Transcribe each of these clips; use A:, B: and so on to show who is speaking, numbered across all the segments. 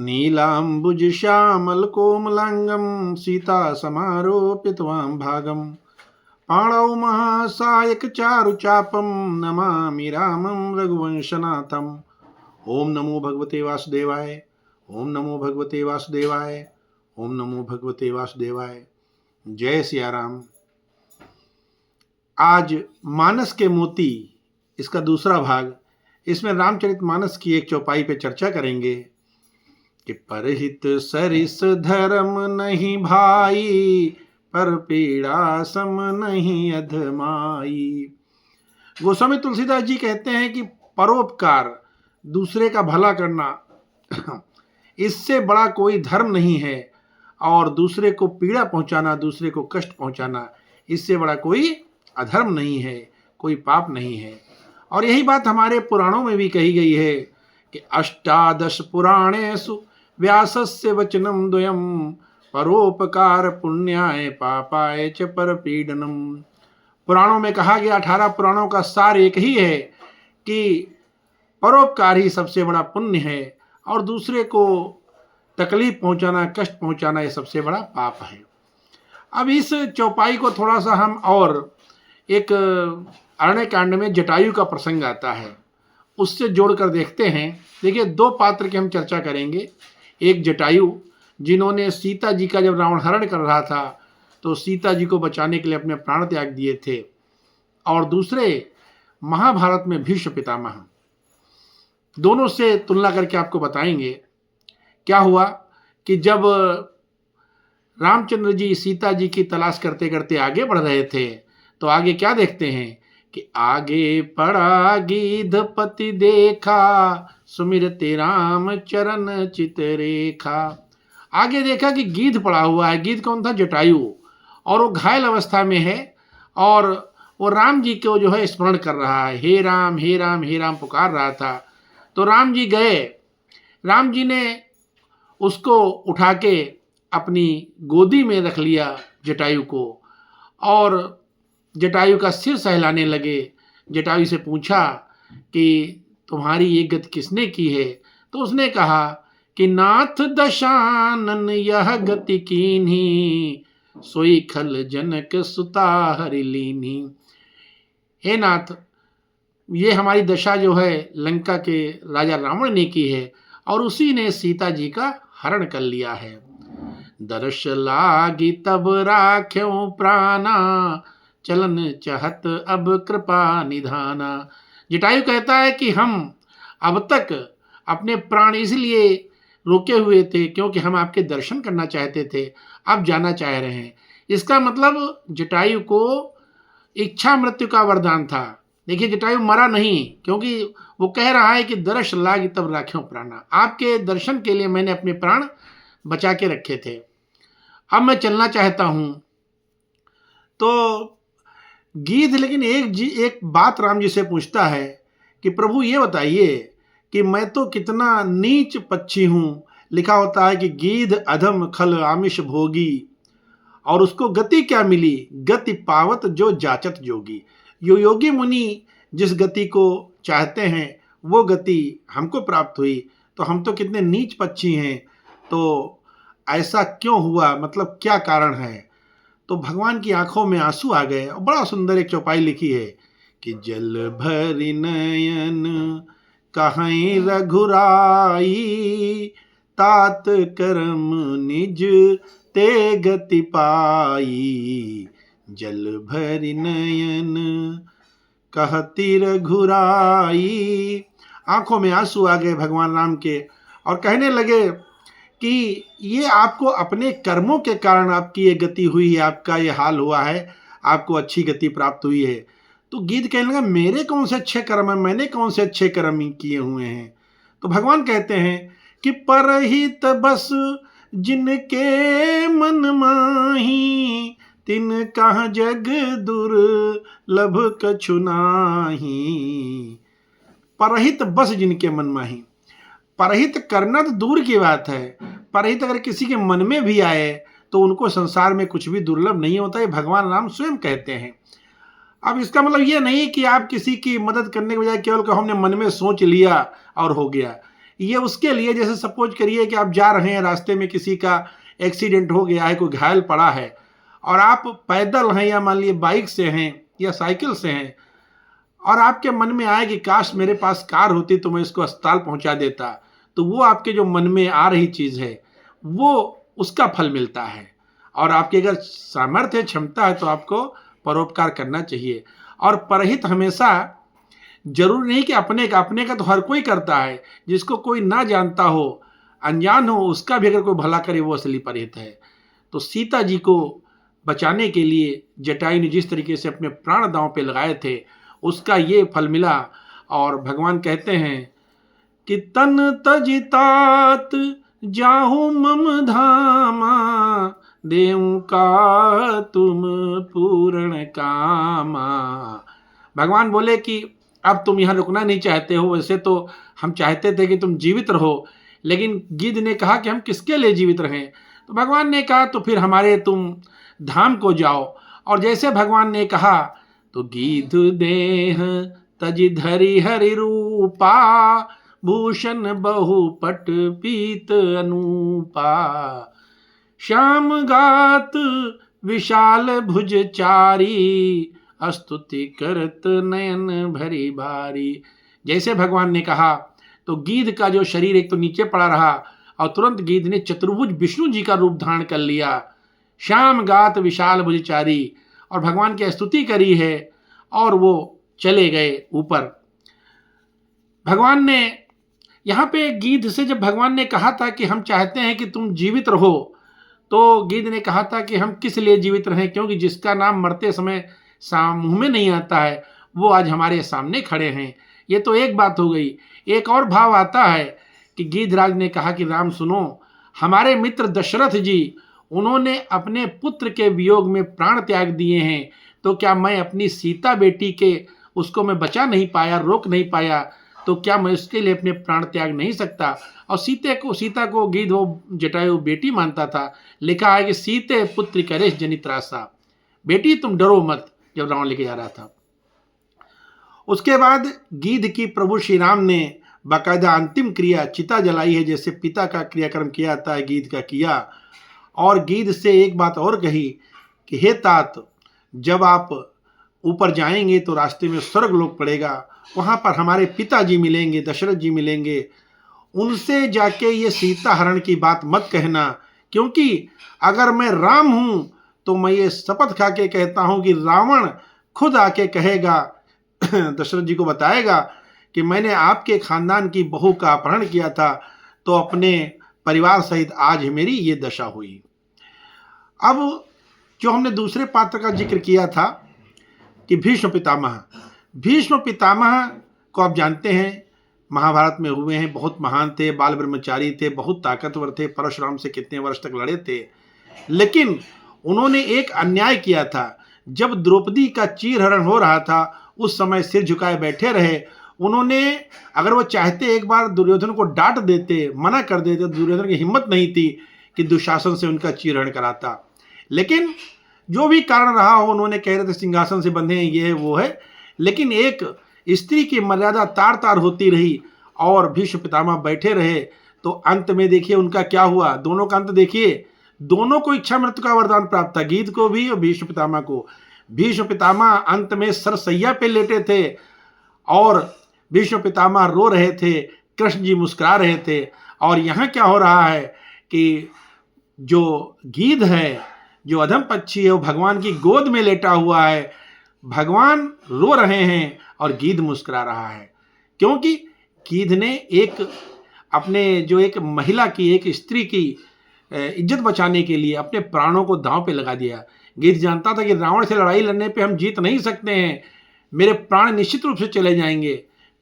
A: नीलाम्बुज श्यामल कोमलांगम सीता समारोपितवां भागम पाणौ महासायक चारु चापम नमामि रामं रघुवंशनाथम। ओम नमो भगवते वासुदेवाय। ओम नमो भगवते वासुदेवाय। ओम नमो भगवते वासुदेवाय। जय सिया राम। आज मानस के मोती इसका दूसरा भाग, इसमें रामचरितमानस की एक चौपाई पे चर्चा करेंगे कि परहित सरिस धर्म नहीं भाई, पर पीड़ा सम नहीं अधमाई। गोस्वामी तुलसीदास जी कहते हैं कि परोपकार, दूसरे का भला करना, इससे बड़ा कोई धर्म नहीं है, और दूसरे को पीड़ा पहुंचाना, दूसरे को कष्ट पहुंचाना, इससे बड़ा कोई अधर्म नहीं है, कोई पाप नहीं है। और यही बात हमारे पुराणों में भी कही गई है कि अष्टादश पुराणेषु व्यासस्य वचनम द्वयम परोपकार पुण्याय पापाय च परपीडनम। पुराणों में कहा गया, 18 पुराणों का सार एक ही है कि परोपकार ही सबसे बड़ा पुण्य है, और दूसरे को तकलीफ पहुंचाना, कष्ट पहुंचाना, ये सबसे बड़ा पाप है। अब इस चौपाई को थोड़ा सा हम और एक अरण्य कांड में जटायु का प्रसंग आता है, उससे जोड़कर देखते हैं। देखिए, 2 पात्र की हम चर्चा करेंगे। एक जटायु, जिन्होंने सीता जी का जब रावण हरण कर रहा था तो सीता जी को बचाने के लिए अपने प्राण त्याग दिए थे, और दूसरे महाभारत में भीष्म पितामह। दोनों से तुलना करके आपको बताएंगे क्या हुआ कि जब रामचंद्र जी सीता जी की तलाश करते करते आगे बढ़ रहे थे, तो आगे क्या देखते हैं कि आगे पड़ा गिधपति देखा, सुमिरते राम चरण चितरेखा। आगे देखा कि गीध पड़ा हुआ है। गीध कौन था? जटायु। और वो घायल अवस्था में है, और वो राम जी को जो है स्मरण कर रहा है, हे राम हे राम हे राम पुकार रहा था। तो राम जी गए, राम जी ने उसको उठा के अपनी गोदी में रख लिया जटायु को, और जटायु का सिर सहलाने लगे। जटायु से पूछा कि तुम्हारी ये गति किसने की है? तो उसने कहा कि नाथ दशानन यह गति कीन्ही, सोई खल जनक सुता हरि लीन्ही। हे नाथ, ये हमारी दशा जो है लंका के राजा रावण ने की है, और उसी ने सीता जी का हरण कर लिया है। दर्श लागी तब राख्यों प्राणा, चलन चाहत अब कृपा निधाना। जटायु कहता है कि हम अब तक अपने प्राण इसलिए रोके हुए थे क्योंकि हम आपके दर्शन करना चाहते थे, अब जाना चाह रहे हैं। इसका मतलब जटायु को इच्छा मृत्यु का वरदान था। देखिए, जटायु मरा नहीं, क्योंकि वो कह रहा है कि दर्श लागी तब राख्यों प्राणा, आपके दर्शन के लिए मैंने अपने प्राण बचा के रखे थे, अब मैं चलना चाहता हूं। तो गीध लेकिन एक बात राम जी से पूछता है कि प्रभु ये बताइए कि मैं तो कितना नीच पक्षी हूँ। लिखा होता है कि गीध अधम खल आमिष भोगी, और उसको गति क्या मिली? गति पावत जो जाचत जोगी। यो योगी मुनि जिस गति को चाहते हैं वो गति हमको प्राप्त हुई, तो हम तो कितने नीच पक्षी हैं। तो ऐसा क्यों हुआ, मतलब क्या कारण है? तो भगवान की आंखों में आंसू आ गए, और बड़ा सुंदर एक चौपाई लिखी है कि जल भरि नयन कहीं रघुराई, तात करम निज ते गति पाई। जल भरि नयन कहती रघुराई। आंखों में आंसू आ गए भगवान राम के, और कहने लगे कि ये आपको अपने कर्मों के कारण आपकी ये गति हुई है, आपका ये हाल हुआ है, आपको अच्छी गति प्राप्त हुई है। तो गीध कहने लगा, मेरे कौन से अच्छे कर्म हैं, मैंने कौन से अच्छे कर्म किए हुए हैं? तो भगवान कहते हैं कि परहित बस जिनके मन माही, तिन कहाँ जग दुर्लभ कछु नाहि। परहित बस जिनके मन माही, परहित करना तो दूर की बात है, परहित अगर किसी के मन में भी आए तो उनको संसार में कुछ भी दुर्लभ नहीं होता है, भगवान राम स्वयं कहते हैं। अब इसका मतलब ये नहीं कि आप किसी की मदद करने के बजाय केवल को हमने मन में सोच लिया और हो गया। ये उसके लिए, जैसे सपोज करिए कि आप जा रहे हैं, रास्ते में किसी का एक्सीडेंट हो गया है, कोई घायल पड़ा है, और आप पैदल हैं या मान लीजिए बाइक से हैं या साइकिल से हैं, और आपके मन में आए कि काश मेरे पास कार होती तो मैं इसको अस्पताल पहुंचा देता, तो वो आपके जो मन में आ रही चीज़ है वो उसका फल मिलता है। और आपकी अगर सामर्थ्य क्षमता है तो आपको परोपकार करना चाहिए। और परहित हमेशा जरूरी नहीं कि अपने का तो हर कोई करता है, जिसको कोई ना जानता हो, अनजान हो, उसका भी अगर कोई भला करे वो असली परहित है। तो सीता जी को बचाने के लिए जटायु ने जिस तरीके से अपने प्राण दांव पे लगाए थे उसका ये फल मिला। और भगवान कहते हैं कि तन तजितात जाहु मम धामा, देऊ का तुम पूर्ण कामा। भगवान बोले कि अब तुम यहाँ रुकना नहीं चाहते हो, वैसे तो हम चाहते थे कि तुम जीवित रहो, लेकिन गिद्ध ने कहा कि हम किसके लिए जीवित रहें। तो भगवान ने कहा तो फिर हमारे तुम धाम को जाओ। और जैसे भगवान ने कहा तो गिद्ध देह तज धरि हरि रूपा, भूषण बहुपट पीत अनूपा। श्याम गात विशाल भुज चारी, स्तुति करत नयन भरी भारी। जैसे भगवान ने कहा तो गिद्ध का जो शरीर एक तो नीचे पड़ा रहा, और तुरंत गिद्ध ने चतुर्भुज विष्णु जी का रूप धारण कर लिया। श्याम गात विशाल भुजचारी, और भगवान की स्तुति करी है, और वो चले गए ऊपर। भगवान ने यहाँ पे गिद्ध से जब भगवान ने कहा था कि हम चाहते हैं कि तुम जीवित रहो, तो गिद्ध ने कहा था कि हम किस लिए जीवित रहें, क्योंकि जिसका नाम मरते समय मुंह में नहीं आता है वो आज हमारे सामने खड़े हैं। ये तो एक बात हो गई। एक और भाव आता है कि गिद्धराज ने कहा कि राम सुनो, हमारे मित्र दशरथ जी, उन्होंने अपने पुत्र के वियोग में प्राण त्याग दिए हैं, तो क्या मैं अपनी सीता बेटी के उसको मैं बचा नहीं पाया, रोक नहीं पाया, तो क्या मैं उसके लिए अपने प्राण त्याग नहीं सकता। और सीता को गिद्ध वो जटायु बेटी मानता था। लिखा है कि सीते पुत्र करेश जनित्रासा, बेटी तुम डरो मत, जब रावण लेके जा रहा था। उसके बाद गिद्ध की प्रभु श्री राम ने बाकायदा अंतिम क्रिया चिता जलाई है, जैसे पिता का क्रियाक्रम किया जाता है गिद्ध का किया। और गिद्ध से एक बात और कही कि हे तात, जब आप ऊपर जाएंगे तो रास्ते में स्वर्ग लोक पड़ेगा, वहाँ पर हमारे पिताजी मिलेंगे, दशरथ जी मिलेंगे, उनसे जाके ये सीता हरण की बात मत कहना, क्योंकि अगर मैं राम हूँ तो मैं ये शपथ खा के कहता हूँ कि रावण खुद आके कहेगा, दशरथ जी को बताएगा कि मैंने आपके खानदान की बहू का अपहरण किया था, तो अपने परिवार सहित आज मेरी ये दशा हुई। अब जो हमने दूसरे पात्र का जिक्र किया था कि भीष्म पितामह को आप जानते हैं, महाभारत में हुए हैं, बहुत महान थे, बाल ब्रह्मचारी थे, बहुत ताकतवर थे, परशुराम से कितने वर्ष तक लड़े थे। लेकिन उन्होंने एक अन्याय किया था। जब द्रौपदी का चीरहरण हो रहा था उस समय सिर झुकाए बैठे रहे। उन्होंने, अगर वो चाहते एक बार दुर्योधन को डांट देते, मना कर देते, दुर्योधन की हिम्मत नहीं थी कि दुशासन से उनका चीरहरण कराता। लेकिन जो भी कारण रहा हो, उन्होंने कह रहे थे सिंहासन से बंधे हैं, ये है वो है, लेकिन एक स्त्री की मर्यादा तार तार होती रही और भीष्म पितामह बैठे रहे। तो अंत में देखिए उनका क्या हुआ, दोनों का अंत देखिए। दोनों को इच्छा मृत्यु का वरदान प्राप्त था, गिद्ध को भी और भीष्म पितामह को। भीष्म पितामह अंत में सरसैया पे लेटे थे और भीष्म पितामह रो रहे थे, कृष्ण जी मुस्कुरा रहे थे। और यहाँ क्या हो रहा है कि जो गिद्ध है, जो अधम पक्षी है, वो भगवान की गोद में लेटा हुआ है। भगवान रो रहे हैं और गिद्ध मुस्कुरा रहा है, क्योंकि गिद्ध ने एक अपने जो एक महिला की, एक स्त्री की इज्जत बचाने के लिए अपने प्राणों को दांव पे लगा दिया। गिद्ध जानता था कि रावण से लड़ाई लड़ने पे हम जीत नहीं सकते हैं, मेरे प्राण निश्चित रूप से चले जाएंगे।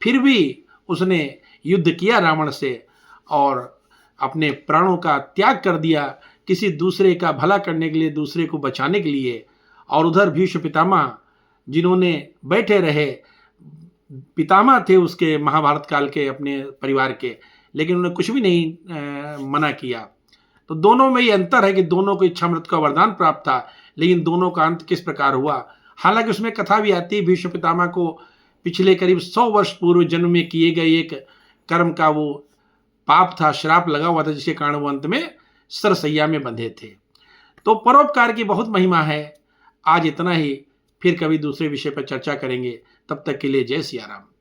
A: फिर भी उसने युद्ध किया रावण से और अपने प्राणों का त्याग कर दिया, किसी दूसरे का भला करने के लिए, दूसरे को बचाने के लिए। और उधर भीष्म पितामह जिन्होंने बैठे रहे, पितामह थे उसके महाभारत काल के अपने परिवार के, लेकिन उन्होंने कुछ भी नहीं मना किया। तो दोनों में ये अंतर है कि दोनों को इच्छा मृत्यु का वरदान प्राप्त था, लेकिन दोनों का अंत किस प्रकार हुआ। हालांकि उसमें कथा भी आती है, भीष्म पितामह को पिछले करीब 100 वर्ष पूर्व जन्म में किए गए एक कर्म का वो पाप था, श्राप लगा हुआ था, जिसके कारण वो अंत में सरसैया में बंधे थे। तो परोपकार की बहुत महिमा है। आज इतना ही, फिर कभी दूसरे विषय पर चर्चा करेंगे। तब तक के लिए जय सिया राम।